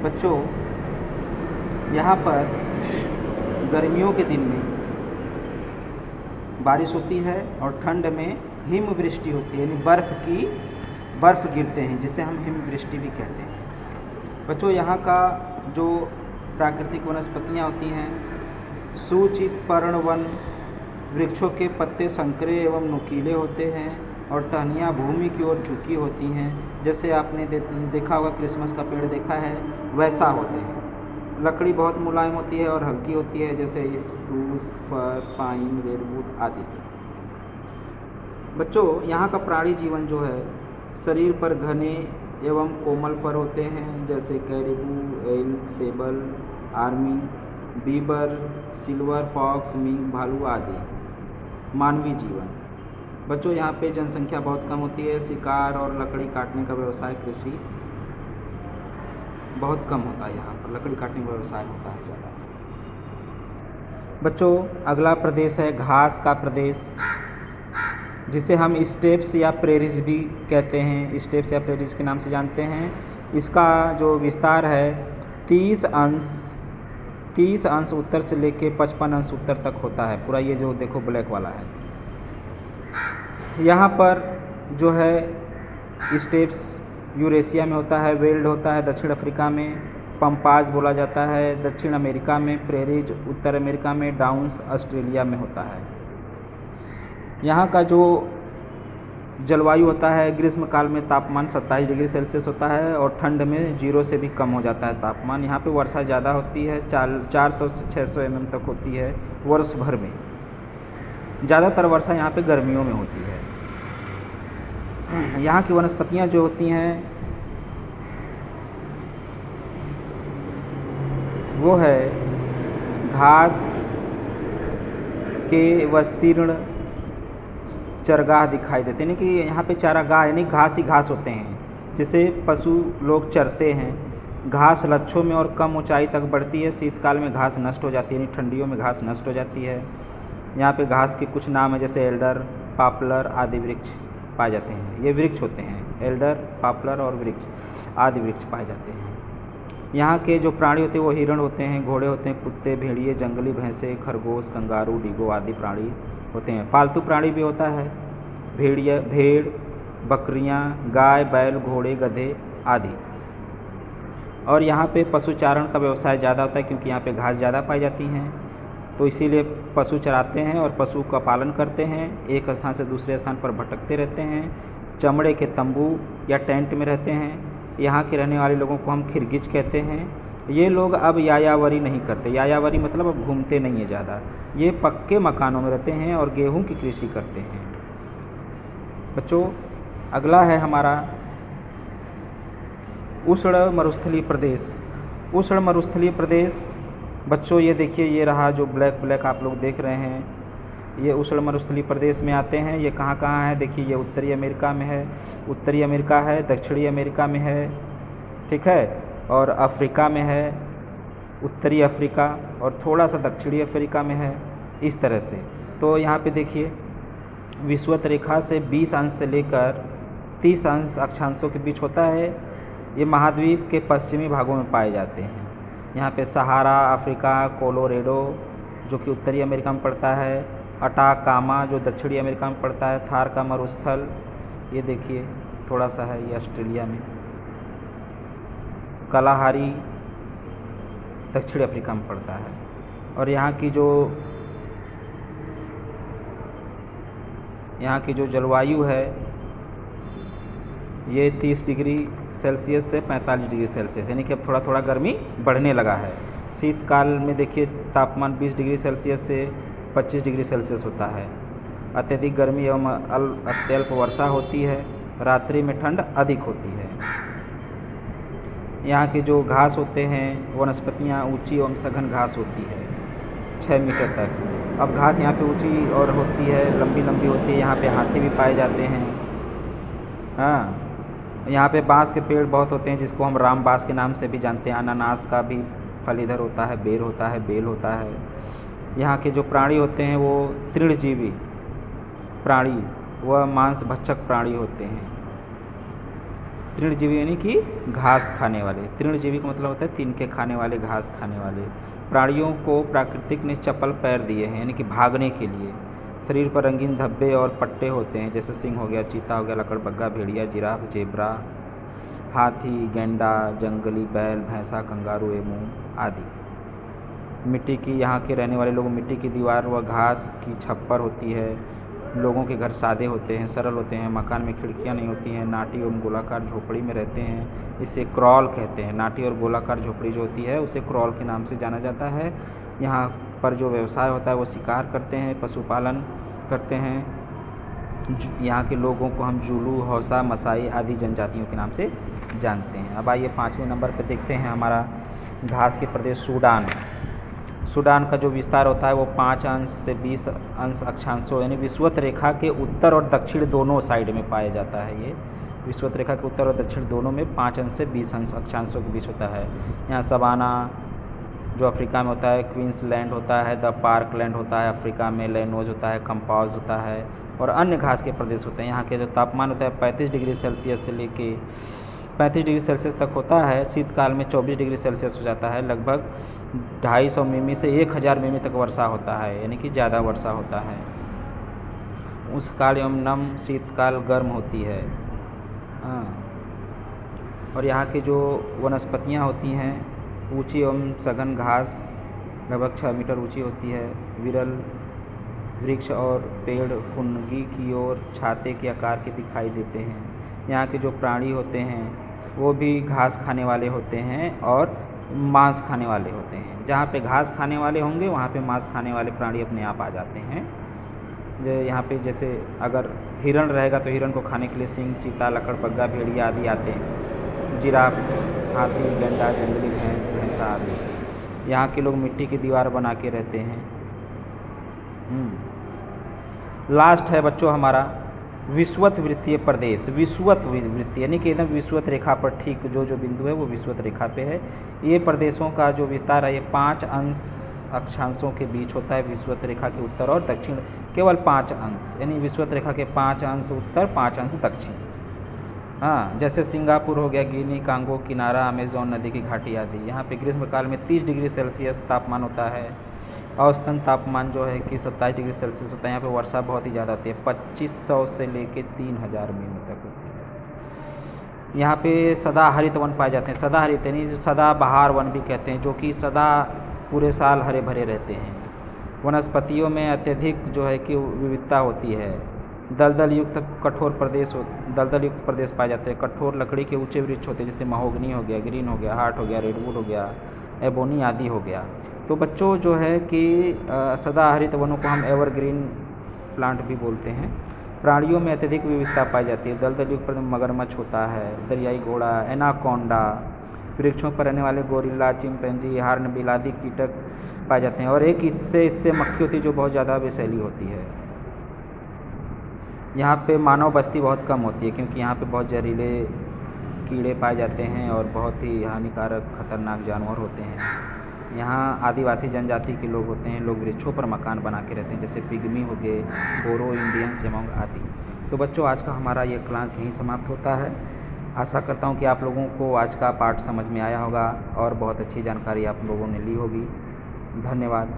बच्चों, यहाँ पर गर्मियों के दिन में बारिश होती है और ठंड में हिमवृष्टि होती है, यानी बर्फ़ गिरते हैं, जिसे हम हिमवृष्टि भी कहते हैं। बच्चों, यहाँ का जो प्राकृतिक वनस्पतियाँ होती हैं, सूचित पर्णवन वृक्षों के पत्ते संकरे एवं नुकीले होते हैं और टहनियाँ भूमि की ओर झुकी होती हैं। जैसे आपने देखा होगा, क्रिसमस का पेड़ देखा है, वैसा होते हैं। लकड़ी बहुत मुलायम होती है और हल्की होती है, जैसे स्प्रूस, फर, पाइन, रेडवुड आदि। बच्चों, यहाँ का प्राणी जीवन जो है, शरीर पर घने एवं कोमल फर होते हैं, जैसे caribou, elk, sable, ermine, beaver, silver fox, mink, भालू आदि। मानवीय जीवन। बच्चों, यहाँ पे जनसंख्या बहुत कम होती है। शिकार और लकड़ी काटने का व्यवसाय, कृषि बहुत कम होता है। यहाँ पर लकड़ी काटने का व्यवसाय होता है ज़्यादा। बच्चों, अगला प्रदेश है घास का प्रदेश, जिसे हम स्टेप्स या प्रेरीज भी कहते हैं। स्टेप्स या प्रेरीज के नाम से जानते हैं। इसका जो विस्तार है 30 अंश उत्तर से लेके 55 अंश उत्तर तक होता है। पूरा ये जो देखो ब्लैक वाला है, यहाँ पर जो है स्टेप्स यूरेशिया में होता है, वेल्ड होता है दक्षिण अफ्रीका में, पंपाज बोला जाता है दक्षिण अमेरिका में, प्रेरीज उत्तर अमेरिका में, डाउन्स ऑस्ट्रेलिया में होता है। यहाँ का जो जलवायु होता है, ग्रीष्म काल में तापमान 27 डिग्री सेल्सियस होता है और ठंड में 0 से भी कम हो जाता है तापमान। यहाँ पे वर्षा ज़्यादा होती है, 400 से 600 mm तक होती है वर्ष भर में। ज़्यादातर वर्षा यहाँ पे गर्मियों में होती है। यहाँ की वनस्पतियाँ जो होती हैं वो है घास के विस्तीर्ण चरगाह दिखाई देते हैं, यानी कि यहाँ पे चारागाह यानी घास ही घास होते हैं, जिसे पशु लोग चरते हैं। घास लच्छों में और कम ऊंचाई तक बढ़ती है। शीतकाल में घास नष्ट हो जाती है, यानी ठंडियों में घास नष्ट हो जाती है। यहाँ पे घास के कुछ नाम है, जैसे एल्डर, पॉपुलर आदि वृक्ष पाए जाते हैं। ये वृक्ष होते हैं, एल्डर, पॉपुलर और वृक्ष आदि वृक्ष पाए जाते हैं। यहाँ के जो प्राणी होते हैं वो हिरण होते हैं, घोड़े होते हैं, कुत्ते, भेड़िए, जंगली भैंसे, खरगोश, कंगारू, डीगो आदि प्राणी होते हैं। पालतू प्राणी भी होता है, भेड़, बकरियाँ, गाय, बैल, घोड़े, गधे आदि। और यहाँ पे पशुचारण का व्यवसाय ज़्यादा होता है, क्योंकि यहाँ पे घास ज़्यादा पाई जाती हैं, तो इसीलिए पशु चराते हैं और पशु का पालन करते हैं। एक स्थान से दूसरे स्थान पर भटकते रहते हैं। चमड़े के तंबू या टेंट में रहते हैं। यहाँ के रहने वाले लोगों को हम खिरगिच कहते हैं। ये लोग अब यायावरी नहीं करते। यायावरी मतलब अब घूमते नहीं है ज़्यादा। ये पक्के मकानों में रहते हैं और गेहूं की कृषि करते हैं। बच्चों, अगला है हमारा उष्ण मरुस्थलीय प्रदेश। उष्ण मरुस्थलीय प्रदेश बच्चों, ये देखिए, ये रहा जो ब्लैक आप लोग देख रहे हैं, ये उष्ण मरुस्थलीय प्रदेश में आते हैं। ये कहाँ कहाँ है देखिए, ये उत्तरी अमेरिका में है, उत्तरी अमेरिका है, दक्षिणी अमेरिका में है, ठीक है, और अफ्रीका में है, उत्तरी अफ्रीका, और थोड़ा सा दक्षिणी अफ्रीका में है, इस तरह से। तो यहाँ पे देखिए, विषुवत रेखा से 20 अंश से लेकर 30 अंश अक्षांशों के बीच होता है। ये महाद्वीप के पश्चिमी भागों में पाए जाते हैं। यहाँ पे सहारा अफ्रीका, कोलोरेडो जो कि उत्तरी अमेरिका में पड़ता है, अटाकामा जो दक्षिणी अमेरिका में पड़ता है, थार का मरुस्थल ये देखिए थोड़ा सा है, ये ऑस्ट्रेलिया में, कलाहारी दक्षिण अफ्रीका में पड़ता है। और यहाँ की जो जलवायु है ये 30 डिग्री सेल्सियस से 45 डिग्री सेल्सियस, यानी कि अब थोड़ा थोड़ा गर्मी बढ़ने लगा है। शीतकाल में देखिए तापमान 20 डिग्री सेल्सियस से 25 डिग्री सेल्सियस होता है। अत्यधिक गर्मी एवं अत्यल्प वर्षा होती है। रात्रि में ठंड अधिक होती है। यहाँ के जो घास होते हैं, वनस्पतियाँ ऊंची एवं सघन घास होती है 6 मीटर तक। अब घास यहाँ पे ऊंची और होती है, लंबी लंबी होती है। यहाँ पे हाथी भी पाए जाते हैं। हाँ, यहाँ पे बांस के पेड़ बहुत होते हैं, जिसको हम राम बांस के नाम से भी जानते हैं। अनानास का भी फल इधर होता है, बेर होता है, बेल होता है। यहाँ के जो प्राणी होते हैं वो तृणजीवी प्राणी व मांस भक्षक प्राणी होते हैं। तृणजीवी यानी कि घास खाने वाले। तृणजीवी का मतलब होता है तिनके खाने वाले, घास खाने वाले। प्राणियों को प्रकृति ने चप्पल पैर दिए हैं यानी कि भागने के लिए। शरीर पर रंगीन धब्बे और पट्टे होते हैं, जैसे सिंह हो गया, चीता हो गया, लकड़बग्गा, भेड़िया, जिराफ, जेब्रा, हाथी, गैंडा, जंगली बैल, भैंसा, कंगारू, एमू आदि। मिट्टी की, यहाँ के रहने वाले लोग मिट्टी की दीवार व घास की छप्पर होती है। लोगों के घर सादे होते हैं, सरल होते हैं, मकान में खिड़कियाँ नहीं होती हैं, नाटी एवं गोलाकार झोपड़ी में रहते हैं। इसे क्रॉल कहते हैं। नाटी और गोलाकार झोपड़ी जो होती है उसे क्रॉल के नाम से जाना जाता है। यहाँ पर जो व्यवसाय होता है वो शिकार करते हैं, पशुपालन करते हैं। यहाँ के लोगों को हम जुलू, हौसा, मसाई आदि जनजातियों के नाम से जानते हैं। अब आइए 5वें नंबर पर देखते हैं हमारा घास के प्रदेश सूडान। सूडान का जो विस्तार होता है वो 5 अंश से 20 अंश अक्षांशों यानी विषुवत रेखा के उत्तर और दक्षिण दोनों साइड में पाया जाता है। ये विषुवत रेखा के उत्तर और दक्षिण दोनों में 5 अंश से 20 अंश अक्षांशों के बीच होता है। यहाँ सवाना जो अफ्रीका में होता है, क्वींसलैंड होता है, द पार्कलैंड होता है, अफ्रीका में लैनोज होता है, कंपाउज होता है और अन्य घास के प्रदेश होते हैं। यहाँ के जो तापमान होता है 35 डिग्री सेल्सियस से लेके 35 डिग्री सेल्सियस तक होता है। शीतकाल में 24 डिग्री सेल्सियस हो जाता है। लगभग 250 मिमी से 1000 मिमी तक वर्षा होता है, यानी कि ज़्यादा वर्षा होता है। उष्णकाल एवं नम शीतकाल गर्म होती है। हाँ, और यहाँ के जो वनस्पतियाँ होती हैं ऊंची एवं सघन घास लगभग 6 मीटर ऊंची होती है। विरल वृक्ष और पेड़ फुनगी की ओर छाते के आकार के दिखाई देते हैं। यहाँ के जो प्राणी होते हैं वो भी घास खाने वाले होते हैं और मांस खाने वाले होते हैं। जहाँ पे घास खाने वाले होंगे वहाँ पे मांस खाने वाले प्राणी अपने आप आ जाते हैं। यहाँ पे जैसे अगर हिरण रहेगा तो हिरण को खाने के लिए सिंह, चीता, लकड़बग्गा, भेड़िया आदि आते हैं। जिराफ, हाथी, गैंडा, जंगली भैंस, भैंसा आदि। यहाँ के लोग मिट्टी की दीवार बना के रहते हैं। लास्ट है बच्चों हमारा विषुवत वृत्तीय प्रदेश। विषुवत वृत्तीय यानी कि एकदम विषुवत रेखा पर ठीक जो बिंदु है वो विषुवत रेखा पे है। ये प्रदेशों का जो विस्तार है ये 5 अंश अक्षांशों के बीच होता है। विषुवत रेखा के उत्तर और दक्षिण केवल 5 अंश, यानी विषुवत रेखा के 5 अंश उत्तर, 5 अंश दक्षिण। हाँ, जैसे सिंगापुर हो गया, गिनी, कांगो किनारा, अमेजोन नदी की घाटी आदि। यहाँ पे ग्रीष्मकाल में 30 डिग्री सेल्सियस तापमान होता है। औसतन तापमान जो है कि 27 डिग्री सेल्सियस होता है। यहाँ पे वर्षा बहुत ही ज़्यादा होती है, 2500 से लेके 3000 मिमी तक होती है। यहाँ पे सदाहरित वन पाए जाते हैं। सदाहरित यानी सदाबहार वन भी कहते हैं, जो कि सदा पूरे साल हरे भरे रहते हैं। वनस्पतियों में अत्यधिक जो है कि विविधता होती है। दलदल युक्त प्रदेश पाए जाते हैं। कठोर लकड़ी के ऊंचे वृक्ष होते हैं, जैसे महोगनी हो गया, ग्रीन हो गया, हार्ट हो गया, रेडवुड हो गया, एबोनी आदि हो गया। तो बच्चों जो है कि सदाहरित वनों को हम एवरग्रीन प्लांट भी बोलते हैं। प्राणियों में अत्यधिक विविधता पाई जाती है। दलदल युक्त प्रदेश में मगरमच्छ होता है, दरियाई घोड़ा, एनाकोंडा, वृक्षों पर रहने वाले गोरिल्ला, चिंपैंजी, हार्नबिल आदि कीटक पाए जाते हैं। और एक इससे मक्खी होती है जो बहुत ज़्यादा विषैली होती है। यहाँ पे मानव बस्ती बहुत कम होती है, क्योंकि यहाँ पे बहुत जहरीले कीड़े पाए जाते हैं और बहुत ही हानिकारक खतरनाक जानवर होते हैं। यहाँ आदिवासी जनजाति के लोग होते हैं। लोग वृक्षों पर मकान बना के रहते हैं, जैसे पिग्मी हो गए, बोरो इंडियन, सेमोंग आदि। तो बच्चों आज का हमारा ये क्लास यहीं समाप्त होता है। आशा करता हूँ कि आप लोगों को आज का पाठ समझ में आया होगा और बहुत अच्छी जानकारी आप लोगों ने ली होगी। धन्यवाद।